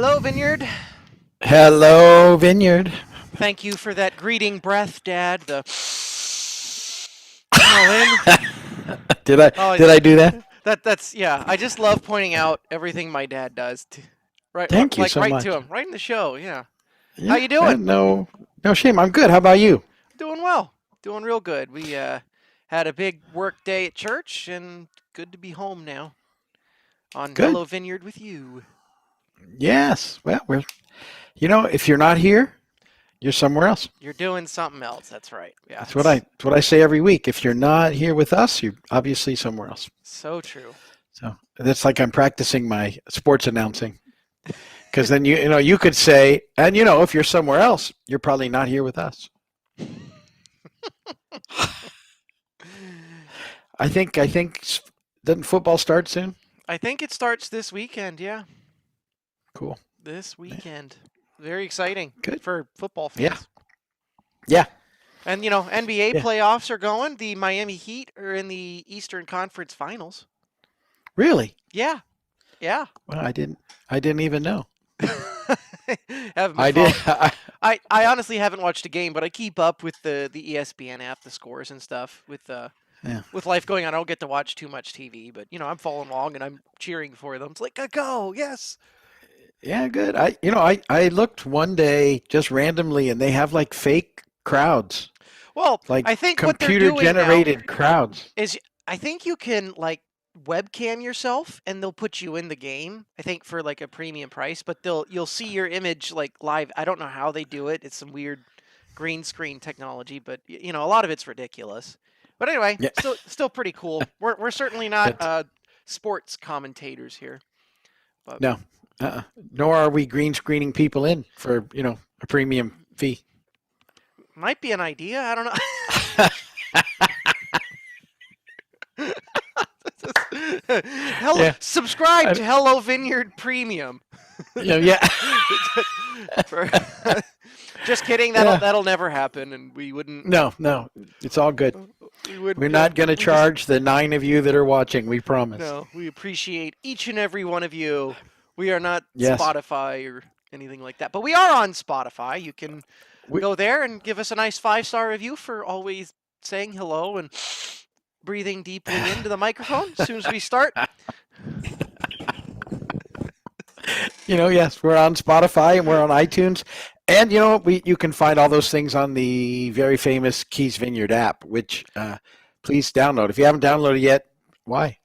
Hello, Vineyard. Hello, Vineyard. Thank you for that greeting breath, Dad. The all in. Did I Oh, did I do that? that's yeah. I just love pointing out everything my dad does. Thank you Like so right to much. him, right in the show. Yeah. How Yeah, you doing? no shame. I'm good. How about you? Doing well. Doing real good. We had a big work day at church, and good to be home now on Good. Hello Vineyard with you. Yes. Well, if you're not here, you're somewhere else. You're doing something else. That's right. Yeah, That's what I it's that's what I say every week. If you're not here with us, you're obviously somewhere else. so true. So that's like I'm practicing my sports announcing. Because then you could say, and if you're somewhere else, you're probably not here with us. I think doesn't football start soon? I think it starts this weekend. Yeah, Cool. this Yeah. weekend. Very exciting Good. for football Yeah. fans. Yeah. And NBA Yeah. playoffs are going. The Miami Heat are in the Eastern Conference Finals. Really? Yeah, yeah. Well, I didn't even know. Haven't been I did. following. I honestly haven't watched a game, but I keep up with the ESPN app, the scores and stuff. Yeah. With life going on, I don't get to watch too much TV, but I'm following along and I'm cheering for them. It's like, go, yes. Yeah, good. I looked one day just randomly and they have like fake crowds, Well, like I think what they're computer doing now generated crowds. is I think you can like webcam yourself and they'll put you in the game. I think for like a premium price, but you'll see your image like live. I don't know how they do it. It's some weird green screen technology, but a lot of it's ridiculous. But anyway, Yeah. still pretty cool. We're certainly not That's sports commentators here, but no. Uh-uh. Nor are we green screening people in for, a premium fee. might be an idea. I don't know. Yeah. Subscribe I, to Hello Vineyard Premium. yeah. For- Just kidding. Yeah. That'll never happen, and we wouldn't. No. It's all good. We wouldn't. We're not going to We just charge the 9 of you that are watching, we promise. no. We appreciate each and every one of you. We are not Yes. Spotify or anything like that, but we are on Spotify. You can We, go there and give us a nice 5-star review for always saying hello and breathing deeply into the microphone as soon as we start. yes, we're on Spotify and we're on iTunes. And you can find all those things on the very famous Keys Vineyard app, which please download. If you haven't downloaded yet, why?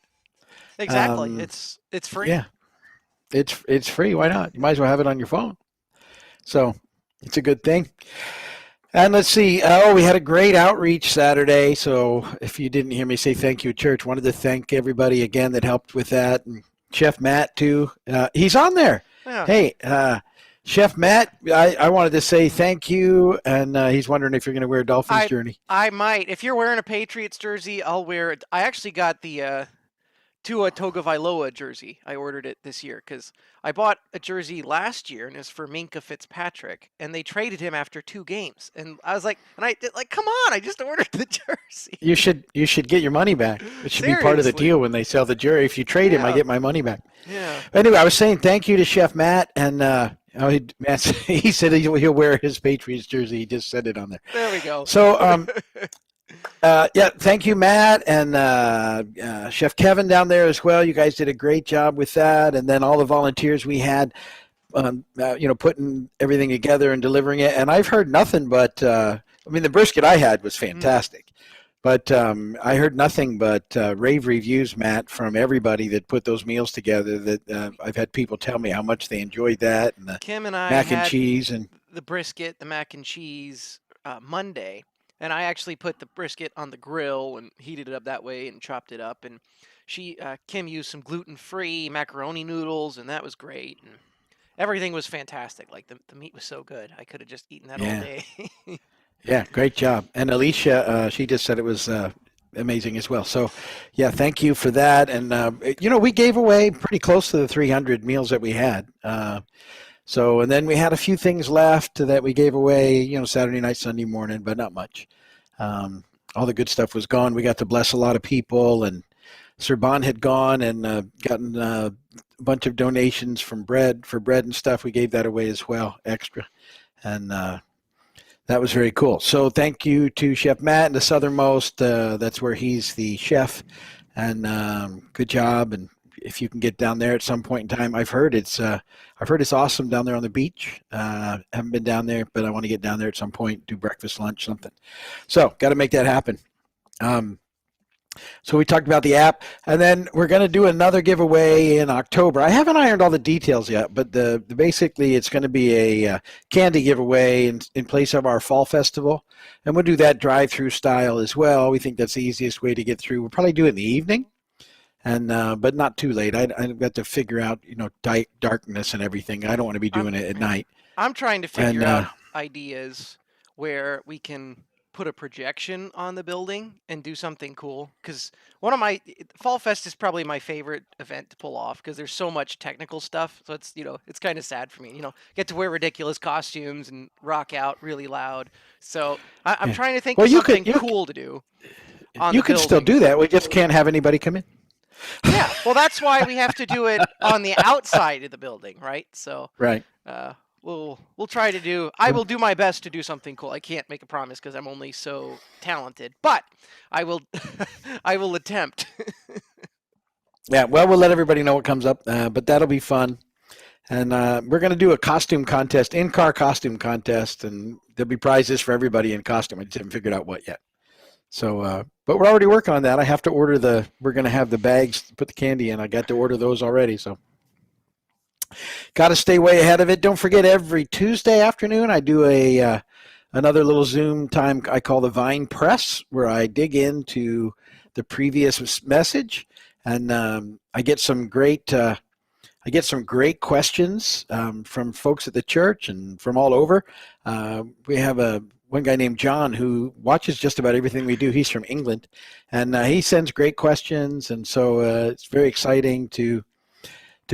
Exactly. Um, It's free. yeah, it's free. Why not? You might as well have it on your phone. So it's a good thing. And let's see. We had a great outreach Saturday. So if you didn't hear me say thank you at church, wanted to thank everybody again that helped with that, and Chef Matt too. He's on there. Yeah. Hey, Chef Matt, I wanted to say thank you, and he's wondering if you're going to wear a Dolphins jersey. I might. If you're wearing a Patriots jersey, I'll wear it. I actually got the Tua Tagovailoa jersey. I ordered it this year because I bought a jersey last year and it was for Minka Fitzpatrick, and they traded him after 2 games. And I was like, come on! I just ordered the jersey. You should get your money back. It should be part of the Seriously. deal when they sell the jersey. If you trade him, I Yeah. get my money back. Yeah. Anyway, I was saying thank you to Chef Matt, and Matt, he said he'll wear his Patriots jersey. He just said it on there. There we go. So, yeah, thank you, Matt, and Chef Kevin down there as well. You guys did a great job with that, and then all the volunteers we had, putting everything together and delivering it. And I've heard nothing but, the brisket I had was fantastic. But I heard nothing but rave reviews, Matt, from everybody that put those meals together. That I've had people tell me how much they enjoyed that, and the Kim and I mac and had cheese, and the brisket, the mac and cheese Monday, and I actually put the brisket on the grill and heated it up that way and chopped it up. And Kim used some gluten-free macaroni noodles, and that was great. And everything was fantastic. Like the meat was so good. I could have just eaten that all yeah, day. yeah, great job. And Alicia, she just said it was amazing as well. So, yeah, thank you for that. And we gave away pretty close to the 300 meals that we had. And then we had a few things left that we gave away, Saturday night, Sunday morning, but not much. All the good stuff was gone. We got to bless a lot of people, and Serban had gone and gotten a bunch of donations from bread for bread and stuff. We gave that away as well, extra, and that was very cool. So thank you to Chef Matt in the Southernmost. That's where he's the chef, and good job. And if you can get down there at some point in time, I've heard it's awesome down there on the beach. Haven't been down there, but I want to get down there at some point, do breakfast, lunch, something. So got to make that happen. Um, so we talked about the app, and then we're going to do another giveaway in October. I haven't ironed all the details yet, but the basically it's going to be a candy giveaway in place of our fall festival, and we'll do that drive-through style as well. We think that's the easiest way to get through. We'll probably do it in the evening, and but not too late. I've got to figure out darkness and everything. I don't want to be I'm doing it at night. I'm trying to And figure out ideas where we can put a projection on the building and do something cool. Because one of my Fall Fest is probably my favorite event to pull off because there's so much technical stuff. So it's it's kind of sad for me. Get to wear ridiculous costumes and rock out really loud. So I'm yeah. trying to think Well, of something cool to do on you the could still building. do that. We just can't have anybody come in. Yeah, well, that's why we have to do it on the outside of the building, right? So Right. uh, we'll try to do. I will do my best to do something cool. I can't make a promise because I'm only so talented, but I will. I will attempt. Yeah, well, we'll let everybody know what comes up, but that'll be fun. And we're going to do a costume contest, in-car costume contest, and there'll be prizes for everybody in costume. I just haven't figured out what yet. So, but we're already working on that. I have to order we're going to have the bags to put the candy in. I got to order those already, so got to stay way ahead of it. Don't forget, every Tuesday afternoon, I do another little Zoom time I call the Vine Press, where I dig into the previous message, and I get some great questions from folks at the church and from all over. We have one guy named John who watches just about everything we do. He's from England, and he sends great questions, and so it's very exciting to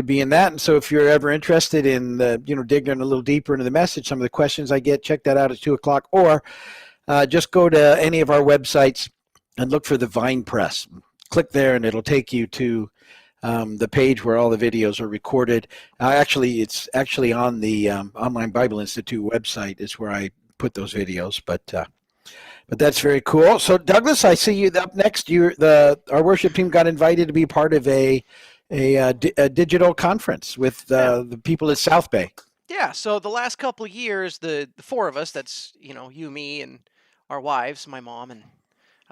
be in that. And so if you're ever interested in digging a little deeper into the message, some of the questions I get, check that out at 2:00, or just go to any of our websites and look for the Vine Press. Click there, and it'll take you to the page where all the videos are recorded. It's actually on the Online Bible Institute website is where I put those videos. But that's very cool. So Douglas, I see you up next. Our worship team got invited to be part of a digital conference with the people at South Bay. Yeah. So the last couple of years, the four of us, that's you, me, and our wives, my mom and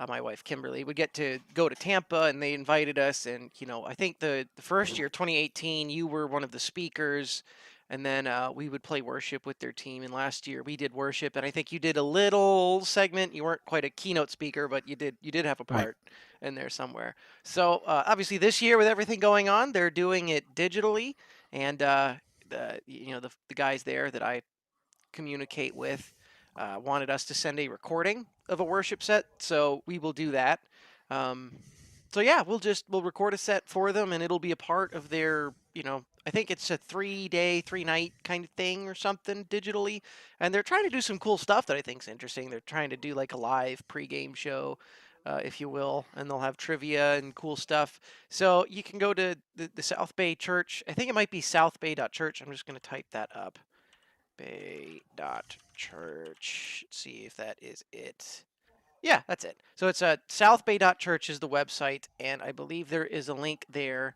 my wife Kimberly, would get to go to Tampa, and they invited us. And I think the first year, 2018, you were one of the speakers, and then we would play worship with their team. And last year we did worship, and I think you did a little segment. You weren't quite a keynote speaker, but you did have a part in there somewhere. So obviously this year, with everything going on, they're doing it digitally, and the guys there that I communicate with wanted us to send a recording of a worship set, so we will do that. So yeah, we'll record a set for them, and it'll be a part of their, I think it's a 3-day, 3-night kind of thing or something digitally, and they're trying to do some cool stuff that I think is interesting. They're trying to do like a live pregame show, if you will, and they'll have trivia and cool stuff. So you can go to the South Bay Church. I think it might be southbay.church. I'm just going to type that up. Bay.church. See if that is it. Yeah, that's it. So it's southbay.church is the website, and I believe there is a link there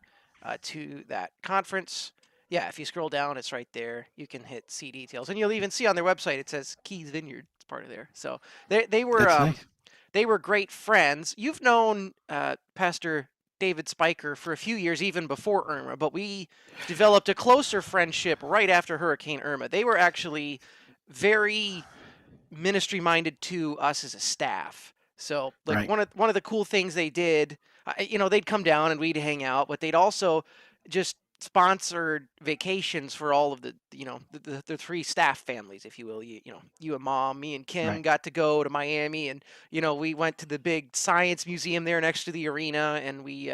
to that conference. Yeah, if you scroll down, it's right there. You can hit see details, and you'll even see on their website it says Keys Vineyard. It's part of there. So they were Nice. they were great friends. You've known Pastor David Spiker for a few years, even before Irma, but we developed a closer friendship right after Hurricane Irma. They were actually very ministry minded to us as a staff. So like one of the cool things they did, they'd come down and we'd hang out, but they'd also just sponsored vacations for all of the three staff families, if you will. You and Mom, me and Kim got to go to Miami, and we went to the big science museum there next to the arena, and we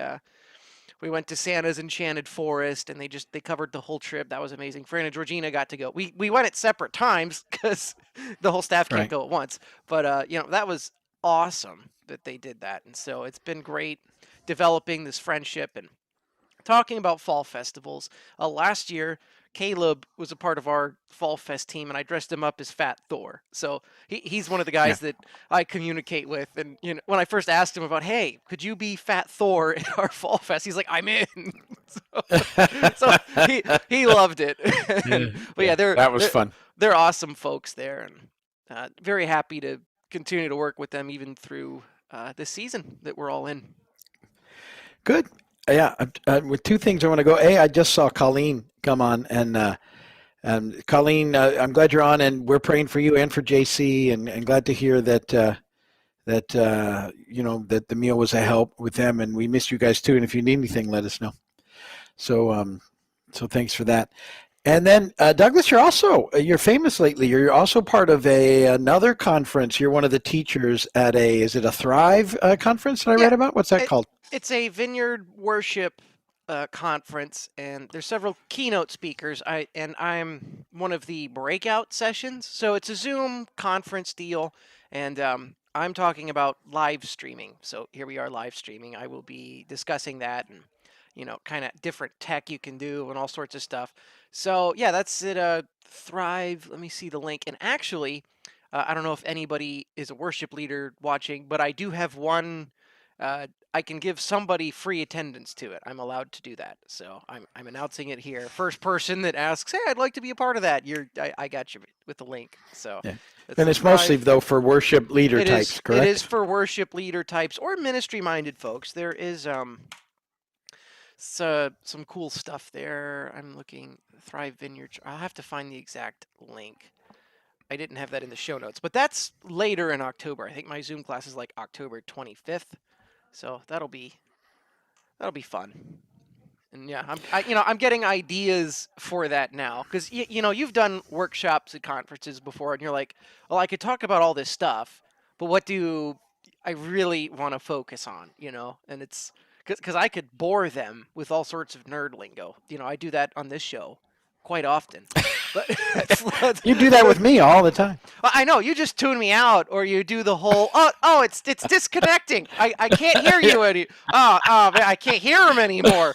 went to Santa's Enchanted Forest, and they covered the whole trip. That was amazing. Fran and Georgina got to go. We went at separate times because the whole staff can't go at once. But that was awesome that they did that. And so it's been great developing this friendship and talking about fall festivals. Last year, Caleb was a part of our fall fest team, and I dressed him up as Fat Thor. So he's one of the Yeah. guys that I communicate with. And when I first asked him about, hey, could you be Fat Thor at our fall fest? He's like, I'm in. so he loved it. But yeah, That was fun. they're awesome folks there, and very happy to continue to work with them even through this season that we're all in. Good. Yeah. With two things I want to go. I just saw Colleen come on, and Colleen, I'm glad you're on, and we're praying for you and for JC, and glad to hear that that the meal was a help with them, and we missed you guys too. And if you need anything, let us know. So thanks for that. And then Douglas, you're famous lately. You're also part of another conference. You're one of the teachers at is it a Thrive conference that I read about? What's that called? It's a Vineyard worship conference, and there's several keynote speakers. I'm one of the breakout sessions. So it's a Zoom conference deal, and I'm talking about live streaming. So here we are live streaming. I will be discussing that and kind of different tech you can do and all sorts of stuff. So yeah, that's it. Thrive. Let me see the link. And actually, I don't know if anybody is a worship leader watching, but I do have one. I can give somebody free attendance to it. I'm allowed to do that. So I'm announcing it here. First person that asks, hey, I'd like to be a part of that. I got you with the link. So yeah. And it's mostly though for worship leader types, correct? It is for worship leader types or ministry minded folks. There is some cool stuff there. I'm looking Thrive Vineyard. I'll have to find the exact link. I didn't have that in the show notes, but that's later in October. I think my Zoom class is like October 25th. So that'll be fun. And yeah, I'm getting ideas for that now because you've done workshops at conferences before, and you're like, well, I could talk about all this stuff, but what do I really want to focus on? And it's because I could bore them with all sorts of nerd lingo. I do that on this show quite often. But you do that with me all the time. I know, you just tune me out, or you do the whole it's disconnecting. I can't hear you man, I can't hear him anymore.